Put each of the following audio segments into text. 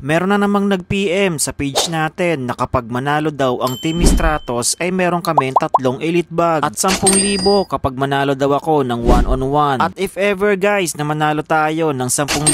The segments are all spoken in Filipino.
Meron na namang nag-PM sa page natin na kapag manalo daw ang Team Stratos ay meron kami 3 elite bag at 10,000 kapag manalo daw ako ng 1-on-1. At if ever guys na manalo tayo ng 10,000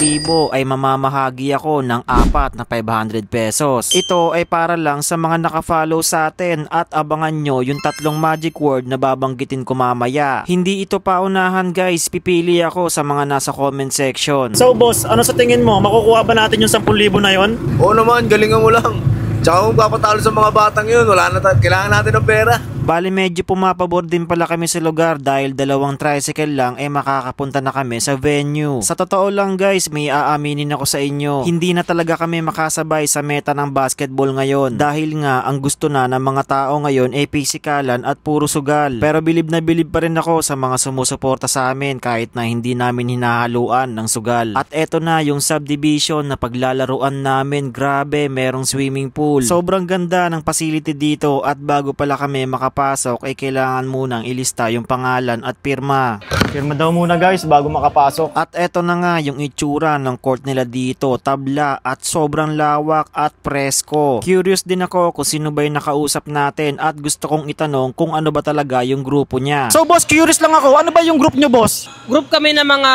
ay mamamahagi ako ng 4 na 500 pesos. Ito ay para lang sa mga nakafollow sa atin at abangan nyo yung 3 magic word na babanggitin ko mamaya. Hindi ito paunahan guys, pipili ako sa mga nasa comment section. So boss, ano sa tingin mo? Makukuha ba natin yung 10,000 na yon? Oo naman, galingan mo lang. Tsaka kung papatalo sa mga batang yun, wala na kailangan natin ng pera. Bali medyo pumapabor din pala kami sa lugar dahil 2 tricycle lang makakapunta na kami sa venue. Sa totoo lang guys, may aaminin ako sa inyo. Hindi na talaga kami makasabay sa meta ng basketball ngayon dahil nga ang gusto na ng mga tao ngayon ay pisikalan at puro sugal. Pero bilib na bilib pa rin ako sa mga sumusuporta sa amin kahit na hindi namin hinahaluan ng sugal. At eto na yung subdivision na paglalaruan namin, grabe, merong swimming pool. Sobrang ganda ng facility dito at bago pala kami makapasok ay kailangan munang ilista yung pangalan at pirma. Pirma daw muna guys bago makapasok. At eto na nga yung itsura ng court nila dito, tabla at sobrang lawak at presko. Curious din ako kung sino ba yung nakausap natin at gusto kong itanong kung ano ba talaga yung grupo niya. So boss, curious lang ako, ano ba yung group nyo boss? Group kami ng mga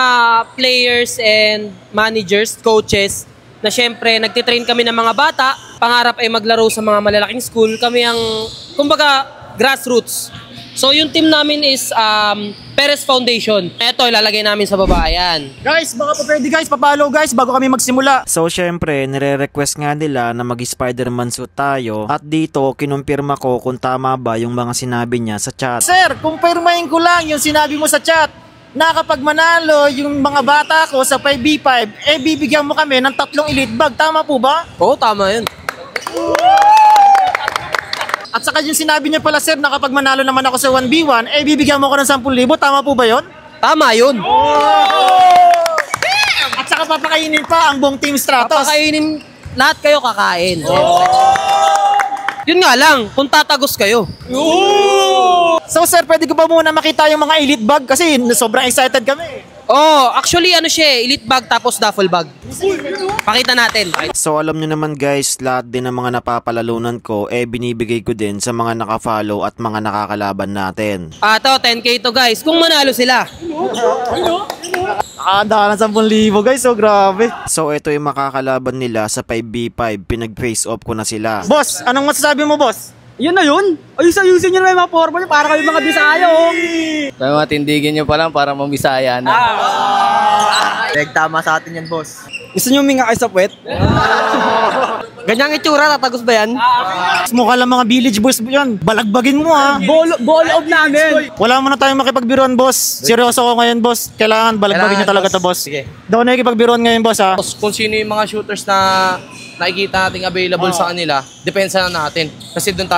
players and managers, coaches, na syempre nagtitrain kami ng mga bata. Pangarap ay maglaro sa mga malalaking school. Kami ang, kumbaga, grassroots. So yung team namin is Perez Foundation. Ito ilalagay namin sa baba. Ayan. Guys, baka pa pwede guys, papalo guys bago kami magsimula. So syempre, nire-request nga nila na mag-Spider-Man suit tayo. At dito, kinumpirma ko kung tama ba yung mga sinabi niya sa chat. Sir, kumpirmahin ko lang yung sinabi mo sa chat na kapag manalo yung mga bata ko sa 5v5, bibigyan mo kami ng 3 elite bag. Tama po ba? Oo, tama yun. At saka yung sinabi niya pala sir na kapag manalo naman ako sa 1v1, bibigyan mo ko ng 10,000. Tama po ba yun? Tama yun. At saka papakainin pa ang buong Team Stratos. Papakainin, lahat kayo kakain. Yun nga lang, kung tatagos kayo. So sir, pwede ko ba muna makita yung mga elite bag? Kasi sobrang excited kami. Oh, actually ano siya, elite bag tapos duffel bag. Pakita natin. So alam nyo naman guys, lahat din ng mga napapalalunan ko binibigay ko din sa mga nakafollow at mga nakakalaban natin. Ito, 10k to guys, kung manalo sila. Nakahanda ng 10,000 guys, so grabe. So ito yung makakalaban nila sa 5v5, pinag-face off ko na sila. Boss, anong masasabi mo boss? Yun na yun. Ayusin nyo na yung mga forma nyo para kayo mga Bisaya. Kaya matindigin nyo pa lang para mambisaya na. Tama sa atin yan, boss. Gusto nyo huminga kayo sa puwet? Ganyang itsura, tatagos ba yan? Mukha lang mga village boys yan. Balagbagin mo ha. Ball of namin. Wala mo na tayong makipagbiruan boss. Seryoso ko ngayon boss. Kailangan balagbagin nyo talaga to boss. Sige. Daw na ikipagbiruan ngayon boss ha. Kung sino yung mga shooters na nakikita nating available sa kanila, depensa na natin. Kasi doon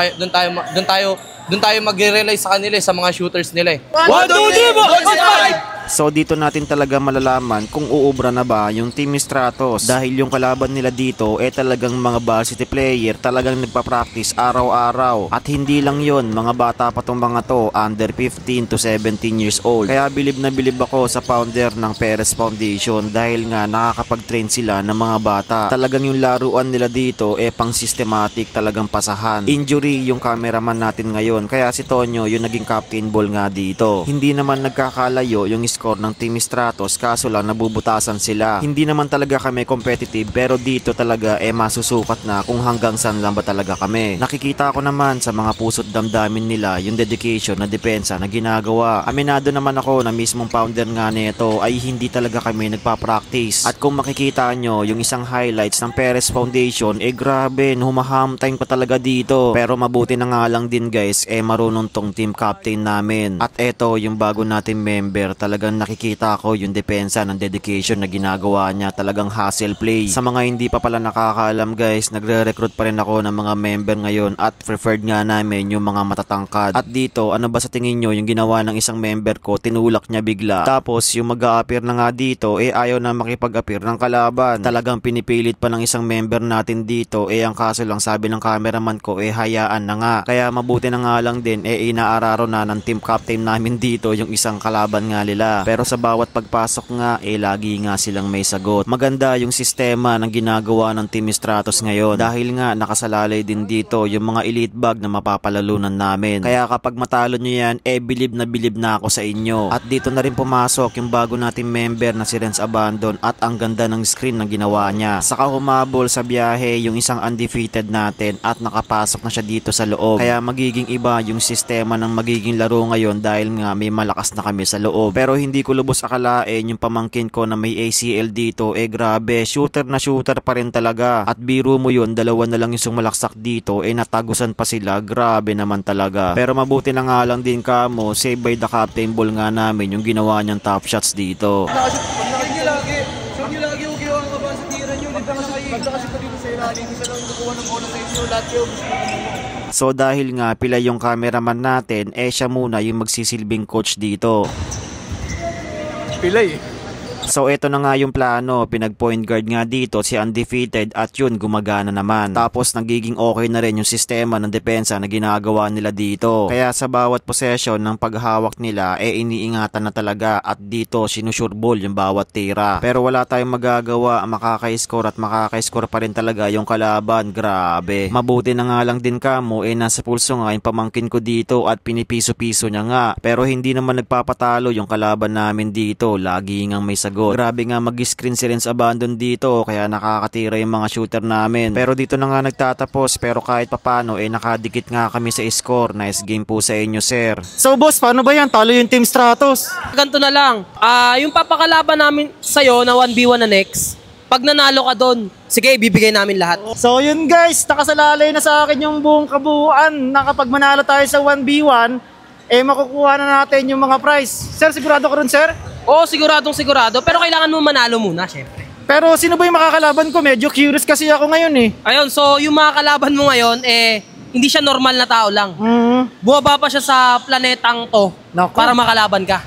tayo mag-rely sa kanila sa mga shooters nila. 1, 2, 3, 4, 5! So dito natin talaga malalaman kung uubra na ba yung Team Stratos dahil yung kalaban nila dito talagang mga varsity player, talagang nagpa-practice araw-araw. At hindi lang yon, mga bata pa tong mga to, under 15 to 17 years old. Kaya bilib na bilib ako sa founder ng Perez Foundation dahil nga nakakapag-train sila ng mga bata. Talagang yung laruan nila dito pang systematic, talagang pasahan. Injury yung cameraman natin ngayon, kaya si Tonyo yung naging captain ball nga dito. Hindi naman nagkakalayo yung score ng Team Stratos, kaso lang nabubutasan sila. Hindi naman talaga kami competitive pero dito talaga masusukat na kung hanggang saan lang ba talaga kami. Nakikita ko naman sa mga puso't damdamin nila yung dedication na depensa na ginagawa. Aminado naman ako na mismong founder nga nito ay hindi talaga kami nagpa-practice. At kung makikita nyo yung isang highlights ng Perez Foundation, grabe, humaham time pa talaga dito. Pero mabuti na nga lang din guys, marunong tong team captain namin. At eto yung bago nating member, talagang nakikita ko yung depensa ng dedication na ginagawa niya, talagang hustle play. Sa mga hindi pa pala nakakaalam guys, nagre-recruit pa rin ako ng mga member ngayon at preferred nga namin yung mga matatangkad. At dito, ano ba sa tingin nyo yung ginawa ng isang member ko, tinulak niya bigla. Tapos yung mag-a-appear na nga dito, ayaw na makipag-appear ng kalaban. Talagang pinipilit pa ng isang member natin dito, ang kaso lang sabi ng cameraman ko, hayaan na nga. Kaya mabuti na nga lang din, inaararo na ng team captain namin dito yung isang kalaban nga nila. nila. Pero sa bawat pagpasok nga lagi nga silang may sagot. Maganda yung sistema ng ginagawa ng Team Stratos ngayon dahil nga nakasalalay din dito yung mga elite bag na mapapalalunan namin. Kaya kapag matalo nyo yan, bilib na ako sa inyo. At dito na rin pumasok yung bago nating member na si Renz Abandon at ang ganda ng screen na ginawa niya. Saka humabol sa biyahe yung isang undefeated natin at nakapasok na siya dito sa loob. Kaya magiging iba yung sistema ng magiging laro ngayon dahil nga may malakas na kami sa loob. Pero hindi ko lubos akalain yung pamangkin ko na may ACL dito, grabe, shooter na shooter pa rin talaga. At biro mo yun, dalawa na lang yung sumalaksak dito, natagusan pa sila, grabe naman talaga. Pero mabuti na nga lang din kamo, save by the captain ball nga namin yung ginawa niyang top shots dito. So dahil nga pila yung cameraman natin, siya muna yung magsisilbing coach dito. Pilay. So eto na nga yung plano, pinag-point guard nga dito si Undefeated at yun gumagana naman. Tapos nagiging okay na rin yung sistema ng depensa na ginagawa nila dito. Kaya sa bawat possession ng paghawak nila iniingatan na talaga at dito sinusureball yung bawat tira. Pero wala tayong magagawa, makaka-score at makaka-score pa rin talaga yung kalaban, grabe. Mabuti na nga lang din kamo, nasa pulso nga yung pamangkin ko dito at pinipiso-piso niya nga. Pero hindi naman nagpapatalo yung kalaban namin dito, lagi ngang may sagot. Grabe nga mag-screen si Renz Abandon dito kaya nakakatira yung mga shooter namin. Pero dito na nga nagtatapos pero kahit papano nakadikit nga kami sa score. Nice game po sa inyo, sir. So boss, paano ba yan? Talo yung Team Stratos. Ganto na lang. Yung papakalaban namin sa'yo na 1v1 na next, pag nanalo ka doon, sige, ibibigay namin lahat. So yun guys, nakasalalay na sa akin yung buong kabuuan na kapag manalo tayo sa 1v1, makukuha na natin yung mga prize. Sir, sigurado ka rin, sir? Oo, siguradong sigurado. Pero kailangan mo manalo muna, syempre. Pero sino ba yung makakalaban ko? Medyo curious kasi ako ngayon Ayun, so yung mga kalaban mo ngayon, hindi siya normal na tao lang. Bumaba pa siya sa planetang to para makalaban ka.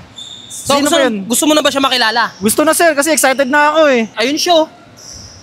So Sino ba yun? gusto mo na ba siya makilala? Gusto na sir kasi excited na ako Ayun siya.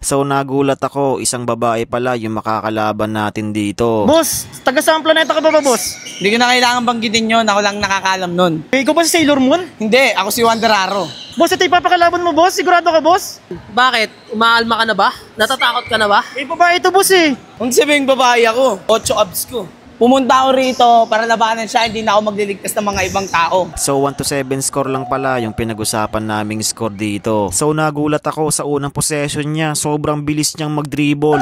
So nagulat ako, isang babae pala yung makakalaban natin dito. Boss, taga saan planeta ka ba boss? Hindi ko na kailangan banggitin yun. Ako lang nakakalam nun. Ikaw ba si Sailor Moon? Hindi, ako si Wanderaro. Boss, ito ipapakalaban mo boss? Sigurado ka boss? Bakit? Umaalma ka na ba? Natatakot ka na ba? Babae ito boss Kung sabihin babae ako, 8 abs ko. Pumunta ako rito para labanan siya, hindi na ako magliligtas ng mga ibang tao. So 1-7 score lang pala yung pinag-usapan naming score dito. So nagulat ako sa unang possession niya, sobrang bilis niyang mag-dribble.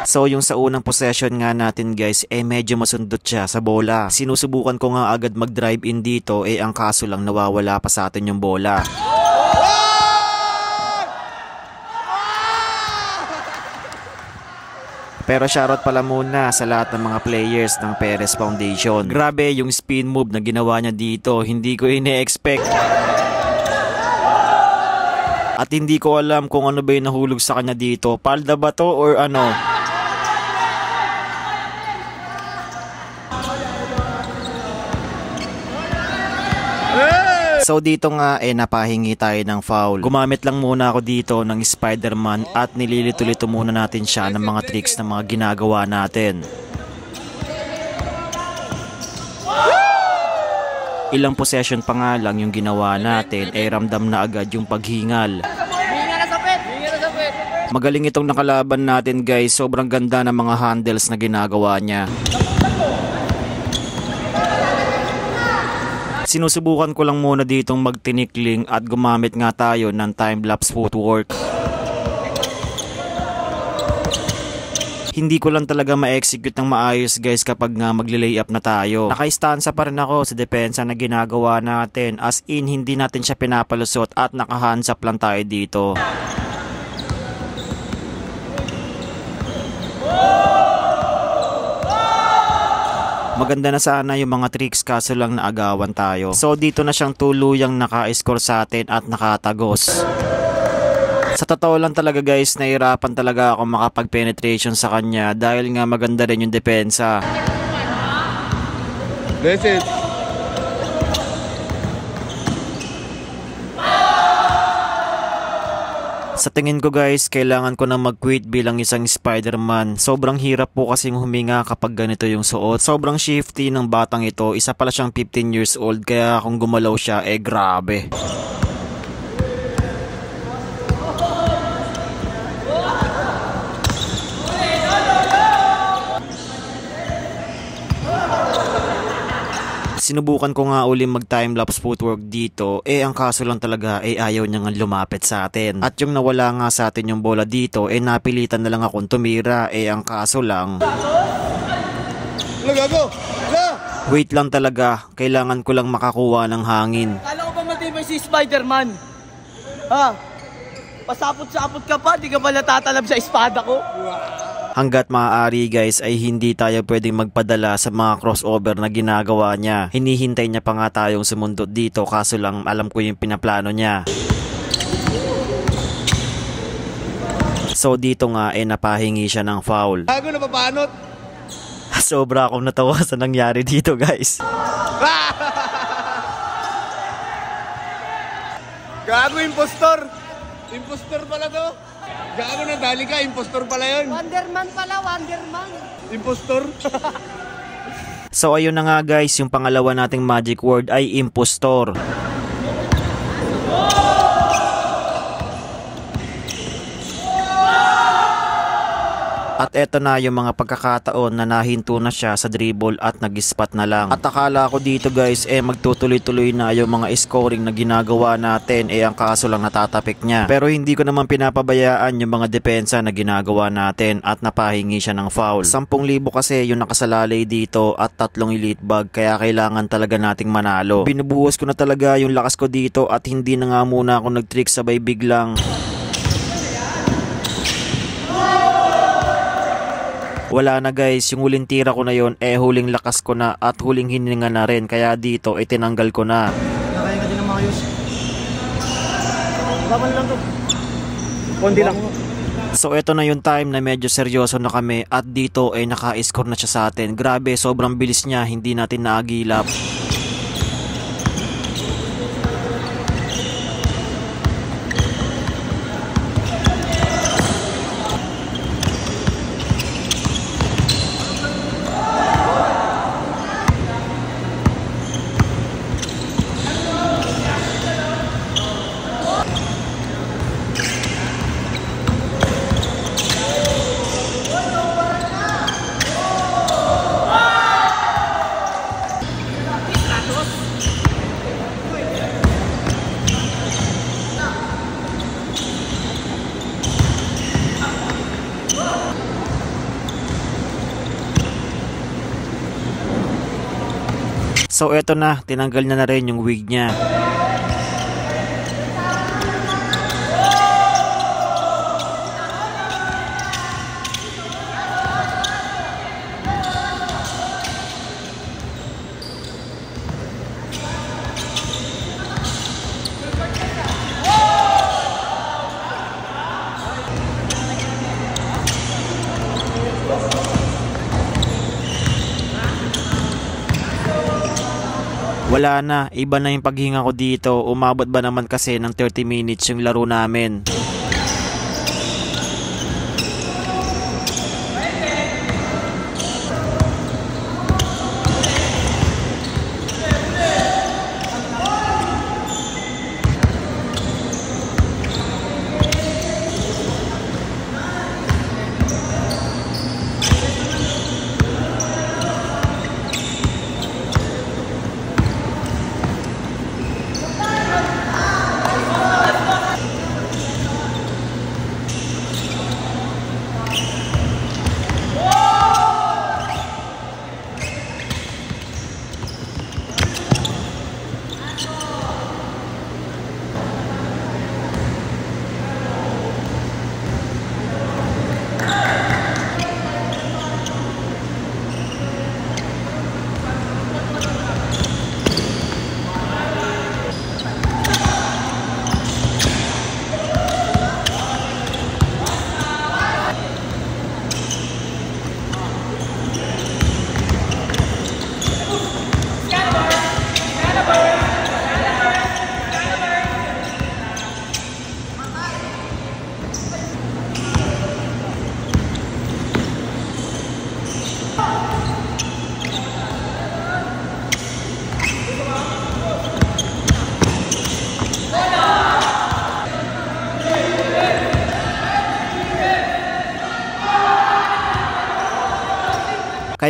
So yung sa unang possession nga natin guys, medyo masundot siya sa bola. Sinusubukan ko nga agad mag-drive in dito, ang kaso lang nawawala pa sa atin yung bola. Pero shoutout pala muna sa lahat ng mga players ng Perez Foundation. Grabe yung spin move na ginawa niya dito, hindi ko ine-expect. At hindi ko alam kung ano ba yung nahulog sa kanya dito, palda ba to or ano. So dito nga napahingi tayo ng foul. Gumamit lang muna ako dito ng Spider-Man at nililito-lito muna natin siya ng mga tricks na mga ginagawa natin. Ilang possession pa nga lang yung ginawa natin, ramdam na agad yung paghingal. Magaling itong nakalaban natin guys, sobrang ganda ng mga handles na ginagawa niya. Sinusubukan ko lang muna ditong magtinikling at gumamit nga tayo ng time-lapse footwork. Hindi ko lang talaga ma-execute ng maayos guys kapag nga magli-layup na tayo. Naka-stanza pa rin ako sa depensa na ginagawa natin, as in hindi natin siya pinapalusot at naka-hands up lang tayo dito. Maganda na sana yung mga tricks kaso lang naagawan tayo. So dito na siyang tuluyang naka-score sa atin at nakatagos. Sa totoo lang talaga guys, nahirapan talaga ako makapag-penetration sa kanya dahil nga maganda rin yung depensa. That's it. Sa tingin ko guys, kailangan ko na mag-quit bilang isang Spider-Man. Sobrang hirap po kasing huminga kapag ganito yung suot. Sobrang shifty ng batang ito. Isa pala siyang 15 years old kaya kung gumalaw siya, grabe. Sinubukan ko nga uli mag time-lapse footwork dito, ang kaso lang talaga ayaw niya nga lumapit sa atin. At yung nawala nga sa atin yung bola dito, napilitan na lang akong tumira, ang kaso lang... Wait lang talaga, kailangan ko lang makakuha ng hangin. Kala ko ba matibay si Spider-Man? Ha? Pasapot-sapot ka pa, di ka ba natatalab sa espada ko? Hanggat maaari guys ay hindi tayo pwedeng magpadala sa mga crossover na ginagawa niya. Hinihintay niya pa nga tayong sumundot dito kaso lang alam ko yung pinaplano niya. So dito nga napahingi siya ng foul. Gago na papanot. Sobra akong natawa sa nangyari dito guys. Gago, impostor. Impostor pala to. Gago na, dali ka, impostor pala yun. Wonderman pala, Wonderman. Impostor. So ayun na nga guys, yung pangalawa nating magic word ay impostor. At eto na yung mga pagkakataon na nahinto na siya sa dribble at nag-spot na lang. At akala ko dito guys magtutuloy-tuloy na yung mga scoring na ginagawa natin ang kaso lang natatapik niya. Pero hindi ko naman pinapabayaan yung mga depensa na ginagawa natin at napahingi siya ng foul. 10,000 kasi yung nakasalalay dito at 3 elite bag kaya kailangan talaga nating manalo. Binubuhos ko na talaga yung lakas ko dito at hindi na nga muna ako nag-trick sabay biglang... Wala na guys, yung huling tira ko na yon huling lakas ko na at huling hininga na rin kaya dito tinanggal ko na. Nakahinga din ng maayos. Laban lang to. Konti lang. So eto na yung time na medyo seryoso na kami at dito naka-score na siya sa atin. Grabe, sobrang bilis niya, hindi natin naagilap. So eto na, tinanggal na rin yung wig niya. Wala na, iba na yung paghinga ko dito. Umabot ba naman kasi ng 30 minutes yung laro namin.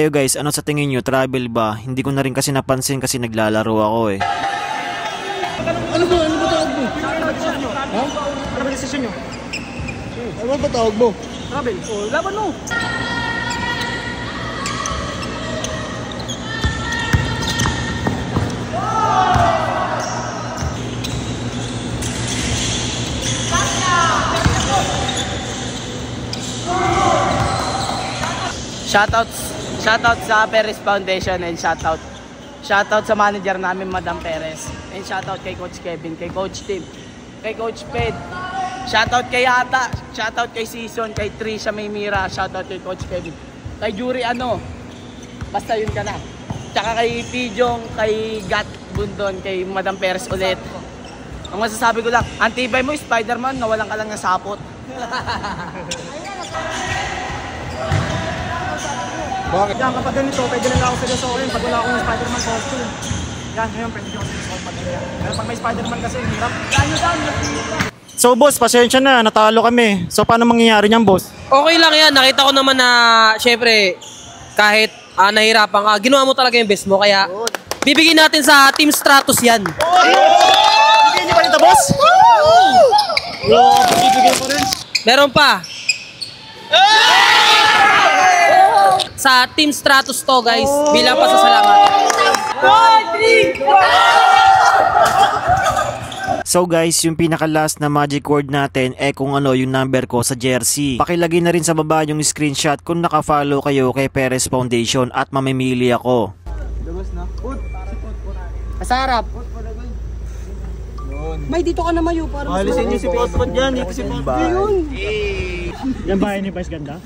Kayo guys, ano sa tingin nyo? Travel ba? Hindi ko na rin kasi napansin kasi naglalaro ako eh. Ano ba tawag mo? Ano ba desisyon nyo? Ano ba tawag mo? Travel. O, laban mo. Shoutout sa Perez Foundation and shoutout sa manager namin, Madam Perez. And shoutout kay Coach Kevin, kay Coach Tim, kay Coach Ped. Shoutout kay Ata, shoutout kay Season, kay Trisha Maymira, shoutout kay Coach Kevin. Kay Jury basta yun ka na. Tsaka kay Pijong, kay Gat Bundon, kay Madam Perez ulit. Ang masasabi ko lang, antibay mo, Spider-Man, nawalan ka lang ng sapot. Bakit? Yan, kapag ganito, pwede lang ako seryosohin pag wala akong Spider-Man costume. Yan, ngayon pwede ako seryosohin pag ganyan. Pero pag may Spider-Man kasi, hirap. So boss, pasensya na, natalo kami. So paano mangyayari niyan, boss? Okay lang yan. Nakita ko naman na, syempre, kahit nahirapan ka, ginawa mo talaga yung best mo. Kaya, bibigyan natin sa Team Stratos yan. Bigyan niyo pa rin ito, boss? Bibigyan ko rin. Meron pa. Sa Team Stratos to, guys, bilang pasasalamat. So guys, yung pinaka-last na magic word natin kung ano yung number ko sa jersey. Pakilagay na rin sa baba yung screenshot kung naka-follow kayo kay Perez Foundation at mamimili ako. Masarap. May dito ka na mayo para mas Alisin niyo si Potpot dyan, hindi ko si Potpot. Yan bahay ni Vice Ganda?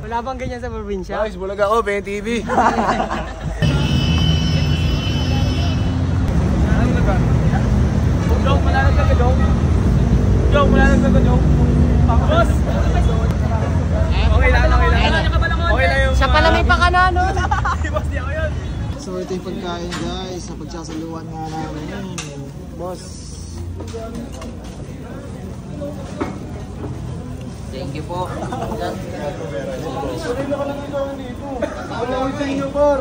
Wala bang ganyan sa probinsya? Guys, bulag ako, BNTV. Siya pala may pakana, no? So ito yung pagkain guys, sa pagsasaluan nga namin. Boss. Thank you po. Wala ko sa inyo, par.